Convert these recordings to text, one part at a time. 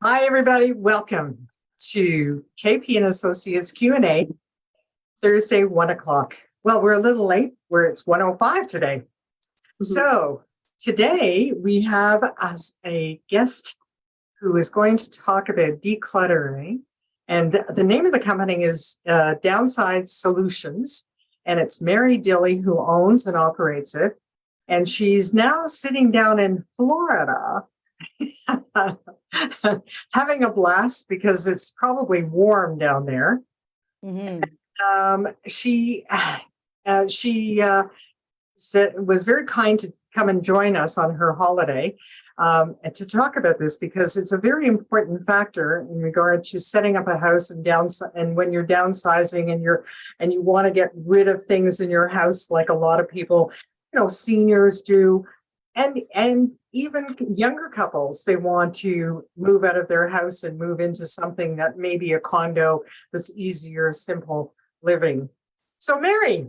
Hi, everybody. Welcome to KP and Associates Q&A, Thursday, 1 o'clock. Well, we're a little late. It's 1:05 today. So today we have as a guest who is going to talk about decluttering. And the name of the company is Downsizing Solutions. And it's Mary Dilly who owns and operates it. And she's now sitting down in Florida having a blast because it's probably warm down there. She was very kind to come and join us on her holiday and to talk about this because it's a very important factor in regard to setting up a house and when you're downsizing and you want to get rid of things in your house, like a lot of people, seniors do. And even younger couples, they want to move out of their house and move into something that may be a condo that's easier, simple living. So Mary,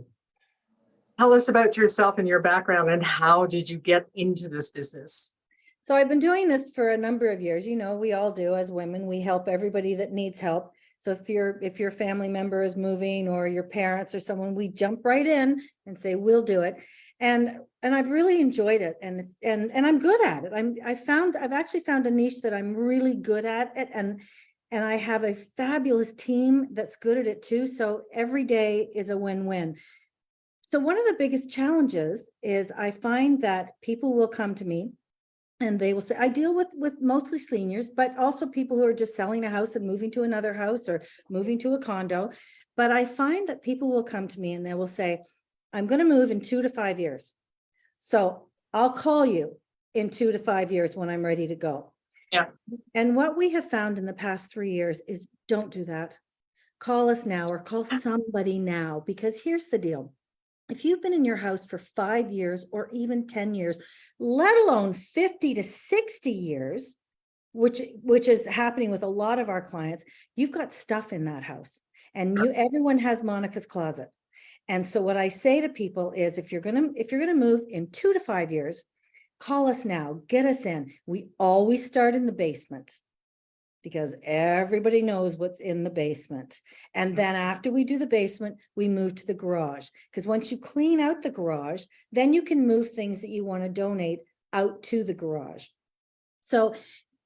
tell us about yourself and your background and how did you get into this business? So I've been doing this for a number of years. We all do as women. We help everybody that needs help. So if your family member is moving or your parents or someone, we jump right in and say, we'll do it. And I've really enjoyed it, and I'm good at it. I've actually found a niche that I'm really good at it, and I have a fabulous team that's good at it too. So every day is a win-win. So one of the biggest challenges is I find that people will come to me and they will say, I deal with mostly seniors, but also people who are just selling a house and moving to another house or moving to a condo. But I find that people will come to me and they will say, I'm going to move in 2 to 5 years. So I'll call you in 2 to 5 years when I'm ready to go. Yeah. And what we have found in the past 3 years is don't do that. Call us now or call somebody now, because here's the deal. If you've been in your house for 5 years or even 10 years, let alone 50 to 60 years, which is happening with a lot of our clients, you've got stuff in that house, and everyone has Monica's closet. And so what I say to people is, if you're gonna move in 2 to 5 years, call us now, get us in. We always start in the basement because everybody knows what's in the basement. And then after we do the basement, we move to the garage. Because once you clean out the garage, then you can move things that you want to donate out to the garage. So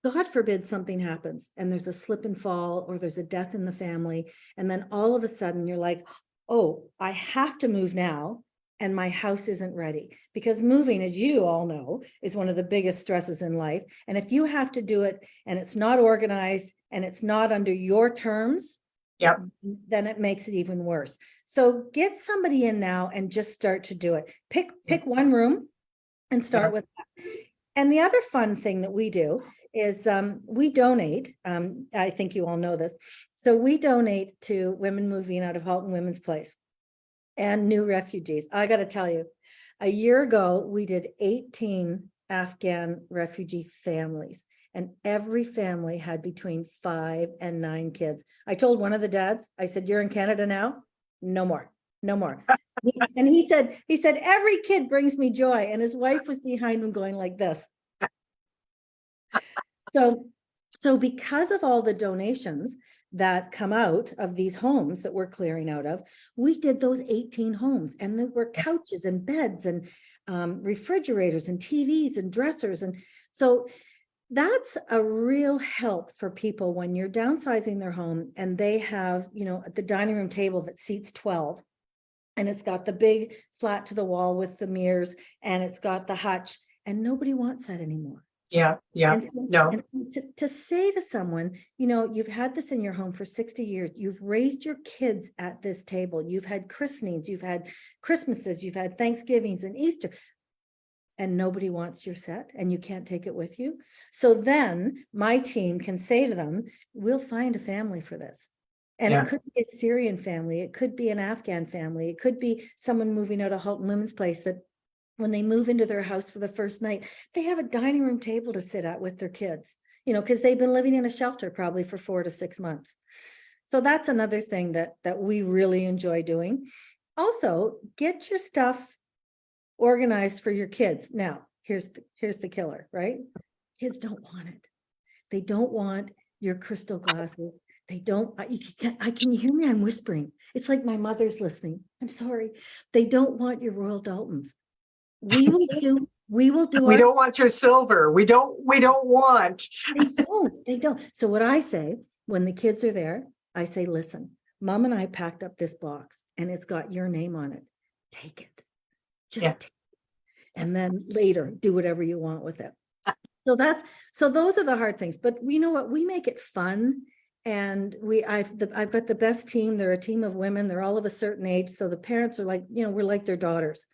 God forbid something happens and there's a slip and fall or there's a death in the family. And then all of a sudden you're like, oh, I have to move now and my house isn't ready. Because moving, as you all know, is one of the biggest stresses in life. And if you have to do it and it's not organized and it's not under your terms, then it makes it even worse. So get somebody in now and just start to do it. Pick one room and start with that. And the other fun thing that we do is we donate. I think you all know this. So we donate to women moving out of Halton Women's Place and new refugees. I got to tell you, a year ago, we did 18 Afghan refugee families, and every family had between 5 and 9 kids. I told one of the dads, I said, you're in Canada now? No more. And he said, every kid brings me joy. And his wife was behind him going like this. So because of all the donations that come out of these homes that we're clearing out of, we did those 18 homes, and there were couches and beds and refrigerators and TVs and dressers. And so that's a real help for people when you're downsizing their home and they have, the dining room table that seats 12. And it's got the big flat to the wall with the mirrors, and it's got the hutch, and nobody wants that anymore. Yeah. And to say to someone, you've had this in your home for 60 years, you've raised your kids at this table, you've had christenings, you've had Christmases, you've had Thanksgivings and Easter, and nobody wants your set and you can't take it with you. So then my team can say to them, we'll find a family for this. And it could be a Syrian family, it could be an Afghan family, it could be someone moving out of Halton Women's Place that when they move into their house for the first night, they have a dining room table to sit at with their kids, because they've been living in a shelter probably for 4 to 6 months. So that's another thing that we really enjoy doing. Also, get your stuff organized for your kids. Now, here's the killer, right? Kids don't want it. They don't want your crystal glasses. They don't, I can you hear me? I'm whispering. It's like my mother's listening. I'm sorry. They don't want your Royal Daltons. We will do We our, don't want your silver. We don't want. they don't. So what I say when the kids are there, I say, listen, Mom and I packed up this box and it's got your name on it. Take it. Just Yeah. take it. And then later do whatever you want with it. So those are the hard things, but you know what, we make it fun. And I've got the best team. They're a team of women. They're all of a certain age. So the parents are like, we're like their daughters,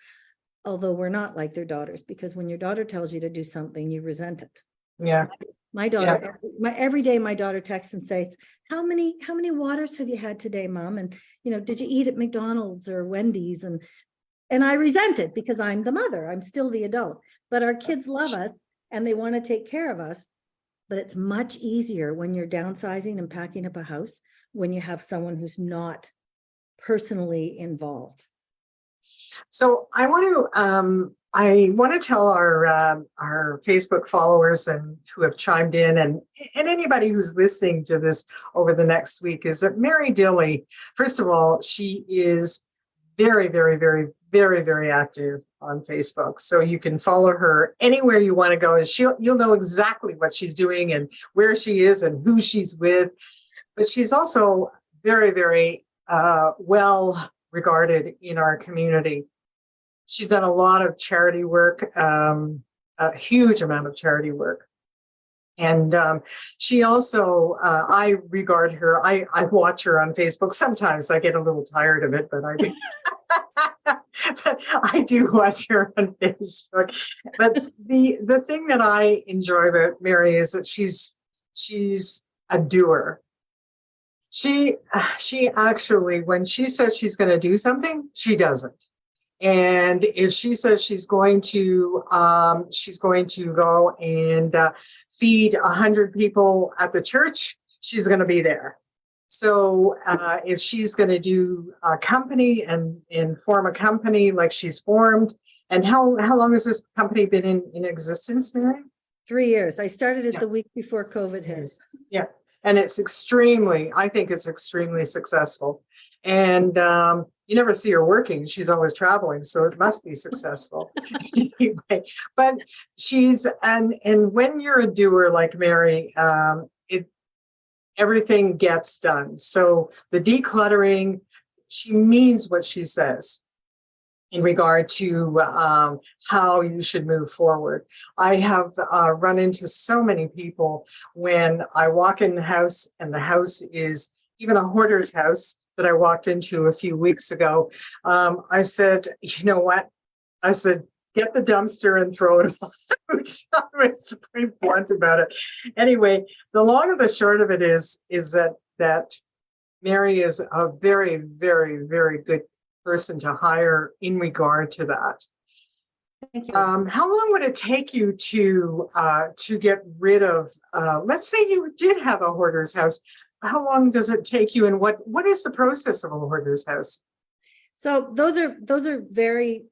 although we're not like their daughters, because when your daughter tells you to do something, you resent it. Yeah. My daughter, every day my daughter texts and says, how many waters have you had today, Mom? And, did you eat at McDonald's or Wendy's? And I resent it because I'm the mother. I'm still the adult, but our kids love us and they want to take care of us. But it's much easier when you're downsizing and packing up a house when you have someone who's not personally involved. So I want to tell our Facebook followers and who have chimed in and anybody who's listening to this over the next week is that Mary Dilly, first of all, she is very, very, very, very, very active on Facebook. So you can follow her anywhere you want to go. And you'll know exactly what she's doing and where she is and who she's with. But she's also very, very well regarded in our community. She's done a lot of charity work, a huge amount of charity work. And she also, I regard her, I watch her on Facebook. Sometimes I get a little tired of it, but but I do watch her on Facebook. But the thing that I enjoy about Mary is that she's a doer. She actually, when she says she's going to do something, she does it. And if she says she's going to go and feed 100 people at the church, she's going to be there. So if she's going to do a company and form a company like she's formed, and how long has this company been in existence, Mary? 3 years. I started it the week before COVID hit. Yeah, and I think it's extremely successful. And you never see her working. She's always traveling, so it must be successful. Anyway, but and when you're a doer like Mary, everything gets done. So the decluttering, she means what she says in regard to how you should move forward. I have run into so many people when I walk in the house and the house is even a hoarder's house that I walked into a few weeks ago. I said, you know what? I said, get the dumpster and throw it out. I was pretty blunt about it. Anyway, the long and the short of it is that Mary is a very, very, very good person to hire in regard to that. Thank you. How long would it take you to get rid of, let's say you did have a hoarder's house, how long does it take you and what is the process of a hoarder's house? So those are very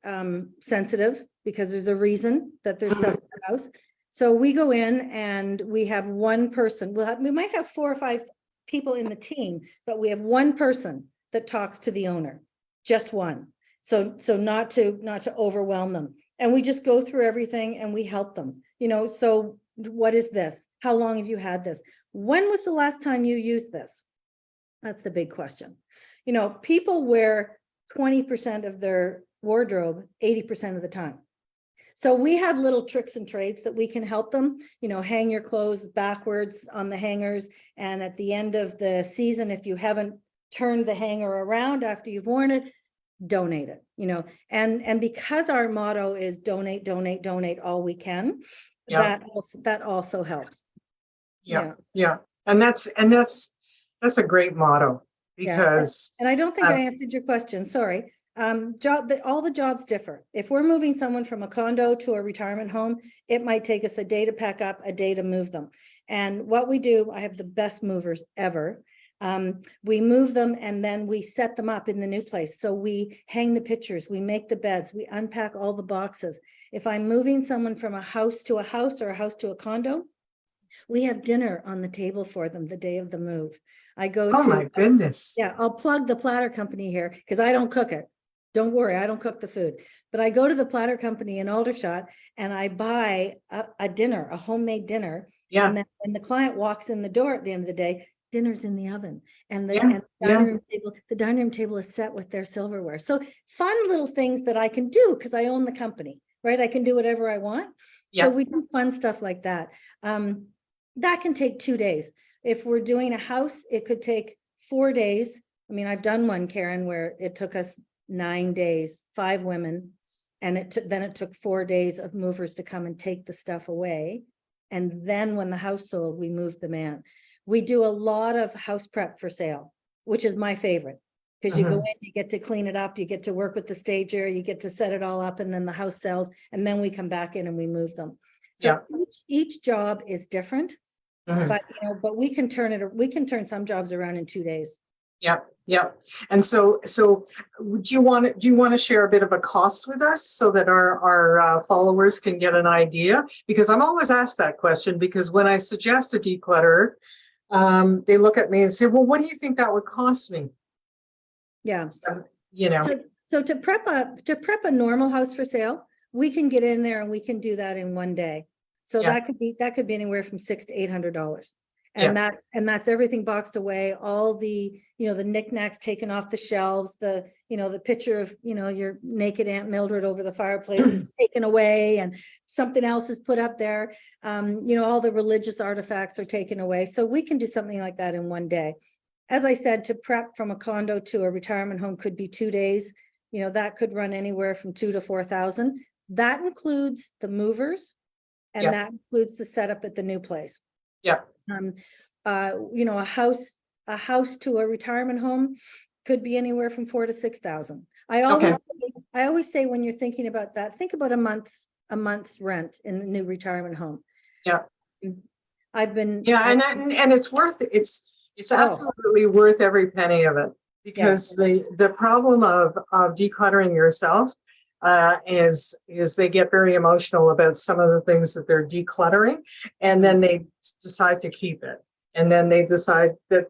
sensitive because there's a reason that there's stuff in the house. So we go in and we have one person. We might have 4 or 5 people in the team, but we have one person that talks to the owner, just one. So not to overwhelm them. And we just go through everything and we help them. So what is this? How long have you had this? When was the last time you used this? That's the big question. People wear 20% of their wardrobe 80% of the time. So we have little tricks and trades that we can help them, hang your clothes backwards on the hangers. And at the end of the season, if you haven't turned the hanger around after you've worn it, donate it, and because our motto is donate, donate, donate all we can, that also helps. Yeah. And that's a great motto because. And I don't think I answered your question. Sorry. All the jobs differ. If we're moving someone from a condo to a retirement home, it might take us a day to pack up, a day to move them. And what we do, I have the best movers ever. We move them and then we set them up in the new place. So we hang the pictures, we make the beds, we unpack all the boxes. If I'm moving someone from a house to a house or a house to a condo, We have dinner on the table for them the day of the move. I go Oh to, my goodness. yeah, I'll plug the platter company here because I don't cook it. Don't worry, I don't cook the food. But I go to the platter company in Aldershot and I buy a dinner, a homemade dinner. Yeah. And then when the client walks in the door at the end of the day, dinner's in the oven. And the, Yeah. and the Yeah. dining room table is set with their silverware. So fun little things that I can do because I own the company, right? I can do whatever I want. Yeah. So we do fun stuff like that. That can take 2 days. If we're doing a house, it could take 4 days. I mean, I've done one, Karen, where it took us 9 days, 5 women, and then it took 4 days of movers to come and take the stuff away. And then when the house sold, we moved the man. We do a lot of house prep for sale, which is my favorite. Because you go in, you get to clean it up, you get to work with the stager, you get to set it all up, and then the house sells, and then we come back in and we move them. So each job is different. But but we can turn some jobs around in 2 days. Yeah, yeah. And so do you want to share a bit of a cost with us so that our followers can get an idea? Because I'm always asked that question, because when I suggest a declutter, they look at me and say, well, what do you think that would cost me? Yeah. So, So to prep a normal house for sale, we can get in there and we can do that in 1 day. So that could be anywhere from $600 to $800. And that's everything boxed away, all the, the knickknacks taken off the shelves, the picture of, your naked Aunt Mildred over the fireplace is taken away and something else is put up there. All the religious artifacts are taken away. So we can do something like that in 1 day. As I said, to prep from a condo to a retirement home could be 2 days. That could run anywhere from $2,000 to $4,000. That includes the movers. And that includes the setup at the new place. Yeah. A house to a retirement home could be anywhere from $4,000 to $6,000. I always say when you're thinking about that, think about a month's rent in the new retirement home. Yeah. And it's absolutely worth every penny of it, because the problem of decluttering yourself is they get very emotional about some of the things that they're decluttering, and then they decide to keep it. And then they decide that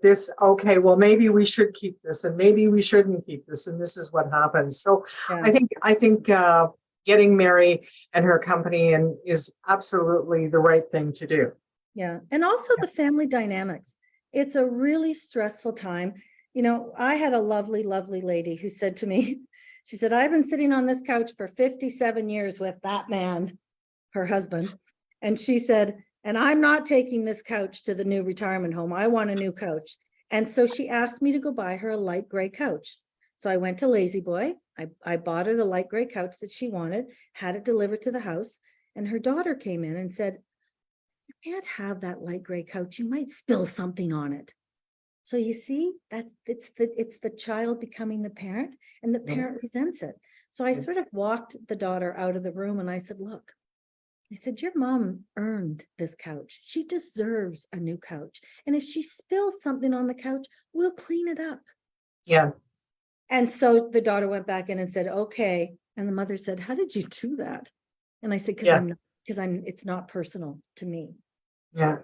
well, maybe we should keep this and maybe we shouldn't keep this. And this is what happens. So I think getting Mary and her company is absolutely the right thing to do. Yeah. And also the family dynamics. It's a really stressful time. I had a lovely, lovely lady who said to me, she said, I've been sitting on this couch for 57 years with that man, her husband. And she said, and I'm not taking this couch to the new retirement home. I want a new couch. And so she asked me to go buy her a light gray couch. So I went to Lazy Boy. I bought her the light gray couch that she wanted, had it delivered to the house. And her daughter came in and said, you can't have that light gray couch. You might spill something on it. So you see, it's the child becoming the parent, and the parent resents it. So I sort of walked the daughter out of the room and I said, look, your mom earned this couch. She deserves a new couch. And if she spills something on the couch, we'll clean it up. Yeah. And so the daughter went back in and said, okay. And the mother said, how did you do that? And I said, because it's not personal to me. Yeah.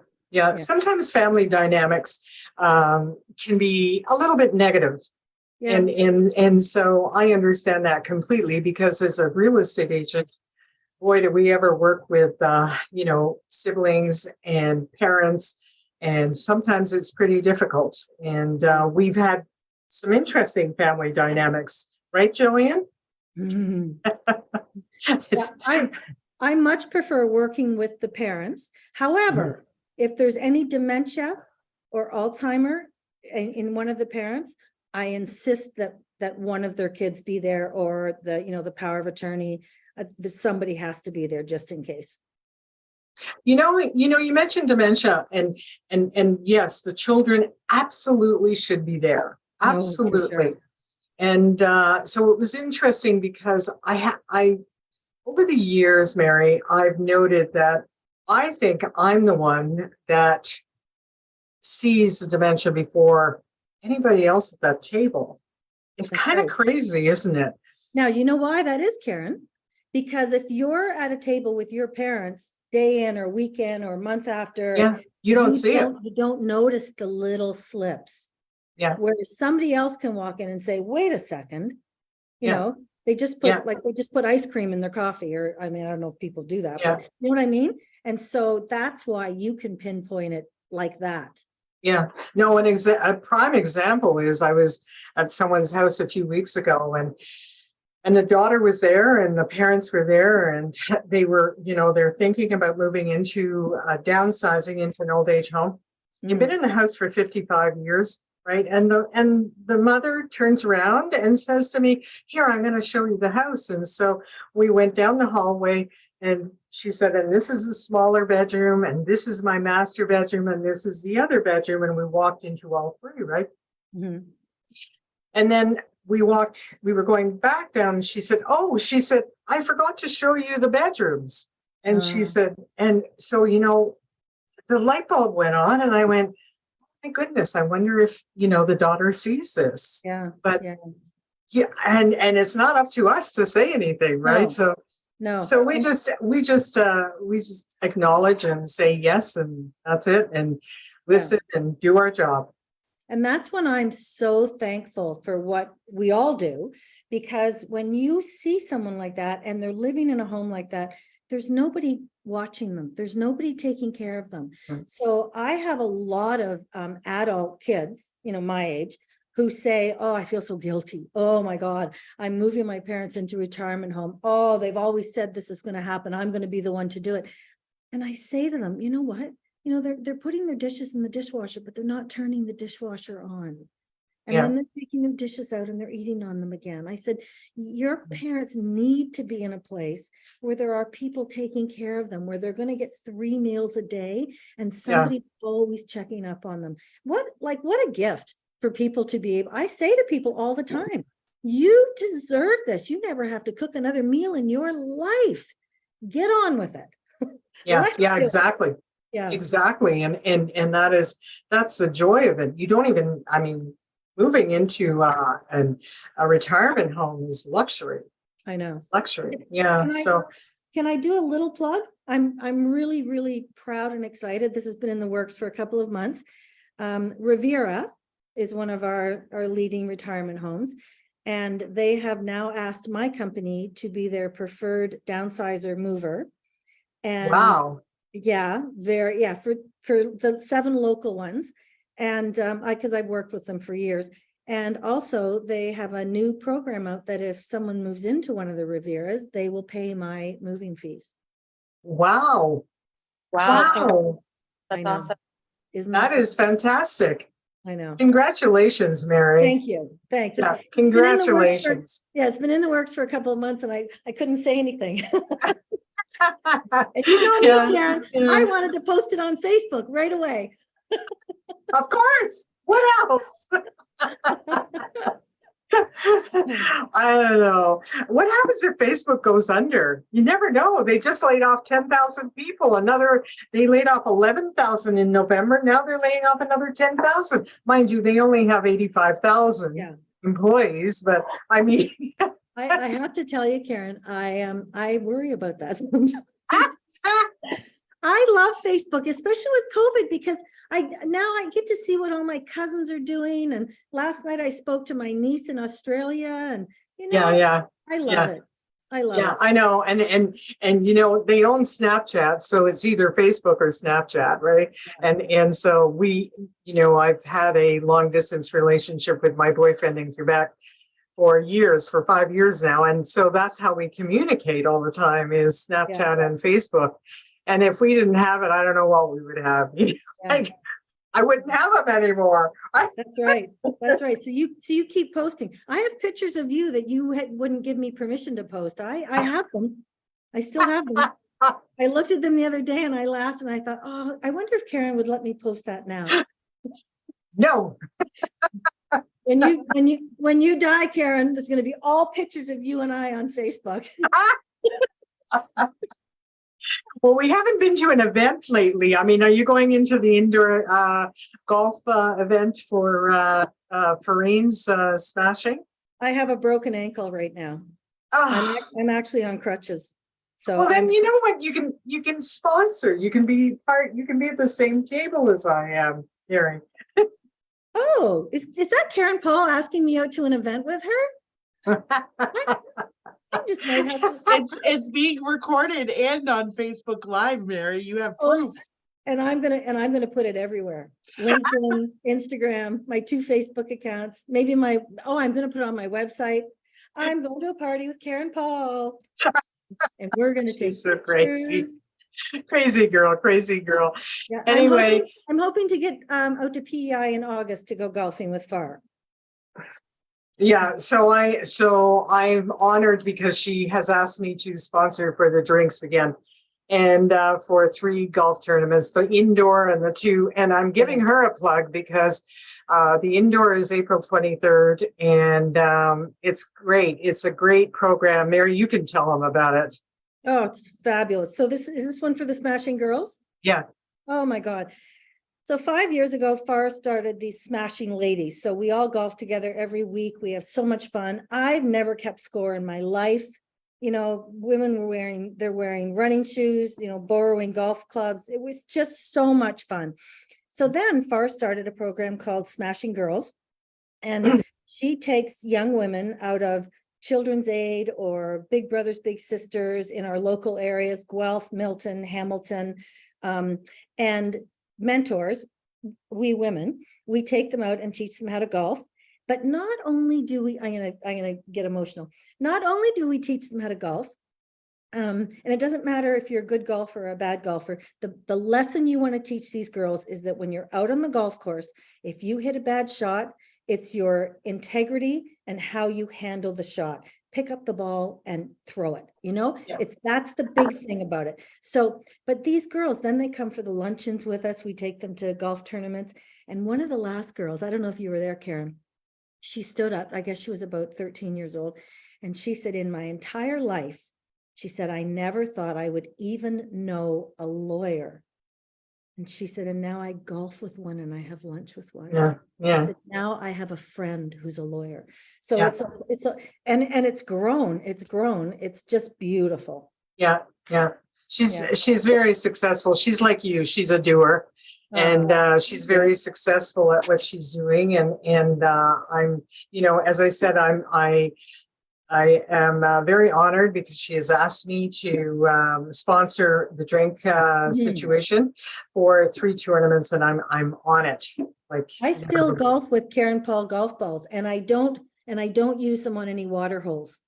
Sometimes family dynamics can be a little bit negative. Yeah. And so I understand that completely, because as a real estate agent, boy, do we ever work with, siblings and parents. And sometimes it's pretty difficult. And we've had some interesting family dynamics, right, Jillian? Mm-hmm. I much prefer working with the parents. However, if there's any dementia or Alzheimer in one of the parents, I insist that one of their kids be there, or the power of attorney. Somebody has to be there just in case. You mentioned dementia, and yes, the children absolutely should be there. Absolutely. Sure. And so it was interesting because I over the years, Mary, I've noted that I think I'm the one that sees the dementia before anybody else at that table. It's kind of crazy, isn't it? Now, you know why that is, Karen? Because if you're at a table with your parents day in or weekend or month after. Yeah, you don't see it. You don't notice the little slips. Yeah. Where somebody else can walk in and say, wait a second, you Yeah. know, they just put Yeah. they just put ice cream in their coffee, or I mean, I don't know if people do that, Yeah. but you know what I mean? And so that's why you can pinpoint it like that. Yeah, no, a prime example is I was at someone's house a few weeks ago, and the daughter was there and the parents were there, and they were, they're thinking about moving into downsizing into an old age home. You've been in the house for 55 years, right? And the mother turns around and says to me, "Here, I'm going to show you the house." And so we went down the hallway, and she said, "And this is the smaller bedroom, and this is my master bedroom, and this is the other bedroom." And we walked into all three, right? Mm-hmm. And then we were going back down, and she said, "I forgot to show you the bedrooms." And she said, and so, the light bulb went on, and I went, "Oh my goodness, I wonder if, the daughter sees this." Yeah. But yeah, and it's not up to us to say anything, right? No. So we just acknowledge and say yes, and that's it, and listen and do our job. And that's when I'm so thankful for what we all do, because when you see someone like that and they're living in a home like that, there's nobody watching them. There's nobody taking care of them. Right. So I have a lot of adult kids, my age, who say, "Oh, I feel so guilty. Oh my God, I'm moving my parents into a retirement home. Oh, they've always said this is going to happen. I'm going to be the one to do it." And I say to them, you know what? They're putting their dishes in the dishwasher, but they're not turning the dishwasher on. And then they're taking their dishes out and they're eating on them again. I said, your parents need to be in a place where there are people taking care of them, where they're going to get 3 meals a day and somebody always checking up on them. What a gift for people to be able. I say to people all the time, you deserve this. You never have to cook another meal in your life. Get on with it. Yeah, exactly. Yeah, exactly. And that's the joy of it. You don't even, moving into a retirement home is luxury. I know. Luxury. Yeah. Can I do a little plug? I'm really, really proud and excited. This has been in the works for a couple of months. Riviera is one of our leading retirement homes, and they have now asked my company to be their preferred downsizer mover. And wow. Yeah, for the 7 local ones. And because I've worked with them for years. And also they have a new program out that if someone moves into one of the Rivieras, they will pay my moving fees. Wow. Wow. That's awesome. That is fantastic. I know. Congratulations, Mary. Thank you. Thanks. Yeah, congratulations. It's been in the works for a couple of months and I couldn't say anything. And you know me, Karen, I wanted to post it on Facebook right away. Of course. What else? I don't know. What happens if Facebook goes under? You never know. They just laid off 10,000 people. They laid off 11,000 in November. Now they're laying off another 10,000. Mind you, they only have 85,000 employees, but I have to tell you, Karen, I worry about that sometimes. I love Facebook, especially with COVID, because I get to see what all my cousins are doing. And last night I spoke to my niece in Australia, and I love it. I love it. I know. And they own Snapchat, so it's either Facebook or Snapchat, right? And so I've had a long distance relationship with my boyfriend in Quebec for 5 years now. And so that's how we communicate all the time, is Snapchat and Facebook. And if we didn't have it, I don't know what we would have. I wouldn't have them anymore. That's right. That's right. So you keep posting. I have pictures of you that you wouldn't give me permission to post. I have them. I still have them. I looked at them the other day and I laughed and I thought, oh, I wonder if Karen would let me post that now. No. When you die, Karen, there's going to be all pictures of you and I on Facebook. Well, we haven't been to an event lately. Are you going into the indoor golf event for Fareen's smashing? I have a broken ankle right now. I'm actually on crutches. So Well, then I'm, you know what? You can sponsor. You can be at the same table as I am, Mary. oh, is that Karen Paul asking me out to an event with her? I just might have to. It's being recorded and on Facebook Live, Mary. You have Oh, proof. and I'm gonna put it everywhere. LinkedIn, Instagram, my 2 Facebook accounts, maybe I'm gonna put it on my website. I'm going to a party with Karen Paul. And we're gonna take She's so crazy. pictures. Crazy girl, crazy girl. Yeah, Anyway, I'm hoping to get out to PEI in August to go golfing with Far. yeah, so I'm honored because she has asked me to sponsor for the drinks again. And for 3 golf tournaments, the indoor and the 2, and I'm giving her a plug because the indoor is April 23rd, and it's great. It's a great program. Mary, you can tell them about it. Oh, it's fabulous. So is this one for the Smashing Girls? Yeah. Oh my God. So 5 years ago, Far started these Smashing Ladies. So we all golf together every week. We have so much fun. I've never kept score in my life. You know, women they're wearing running shoes, you know, borrowing golf clubs. It was just so much fun. So then Far started a program called Smashing Girls. And she takes young women out of Children's Aid or Big Brothers, Big Sisters in our local areas, Guelph, Milton, Hamilton, and mentors, we women, we take them out and teach them how to golf. But not only do we, I'm gonna get emotional. Not only do we teach them how to golf, and it doesn't matter if you're a good golfer or a bad golfer, the lesson you want to teach these girls is that when you're out on the golf course, if you hit a bad shot, it's your integrity and how you handle the shot. Pick up the ball and throw it, you know, Yeah. that's the big thing about it. So, but these girls, then they come for the luncheons with us. We take them to golf tournaments. And one of the last girls, I don't know if you were there, Karen, she stood up, I guess she was about 13 years old. And she said, in my entire life, she said, I never thought I would even know a lawyer. And she said, and now I golf with one and I have lunch with one. Yeah. Yeah. She said, now I have a friend who's a lawyer. So Yeah. it's grown. It's just beautiful. Yeah. Yeah. She's very successful. She's like you. She's a doer. And she's very successful at what she's doing. And I'm, you know, as I said, I am very honored because she has asked me to sponsor the drink situation for 3 tournaments, and I'm on it. Like I still golf with Karen Paul golf balls, and I don't use them on any water holes.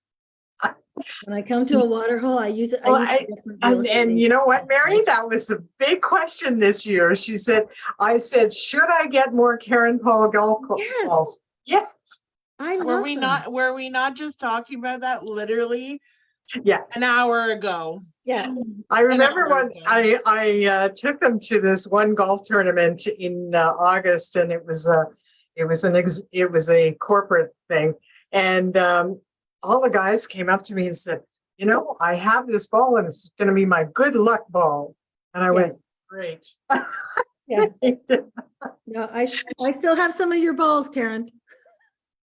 When I come to a water hole, I use it. And you know what, Mary? That was a big question this year. I said, should I get more Karen Paul golf balls? Yes. I love Were we not just talking about that literally Yeah. an hour ago? Yeah. I remember when I took them to this one golf tournament in August, and it was a corporate thing, and all the guys came up to me and said, you know, I have this ball and it's going to be my good luck ball. And I went, great. Yeah. No, I still have some of your balls, Karen.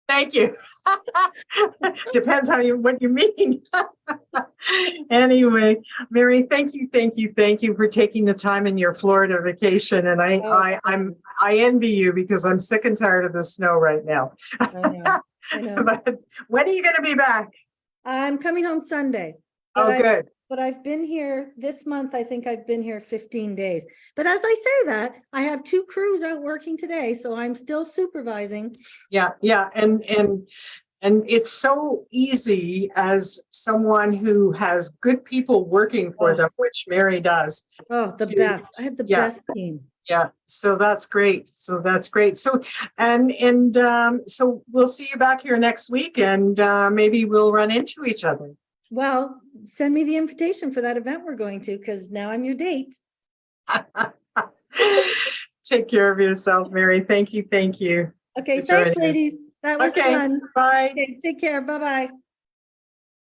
Thank you. Depends what you mean. Anyway, Mary, thank you for taking the time in your Florida vacation. And I envy you because I'm sick and tired of the snow right now. I know. But when are you going to be back? I'm coming home Sunday. Good. But I've been here this month. I think I've been here 15 days. But as I say that, I have 2 crews out working today, so I'm still supervising. Yeah. And it's so easy as someone who has good people working for them, which Mary does. Oh, the best. I have the best team. Yeah. So that's great. So so we'll see you back here next week, and maybe we'll run into each other. Well, send me the invitation for that event we're going to, because now I'm your date. Take care of yourself, Mary. Thank you. Okay, thanks, ladies. That was fun. Bye. Okay, take care. Bye-bye.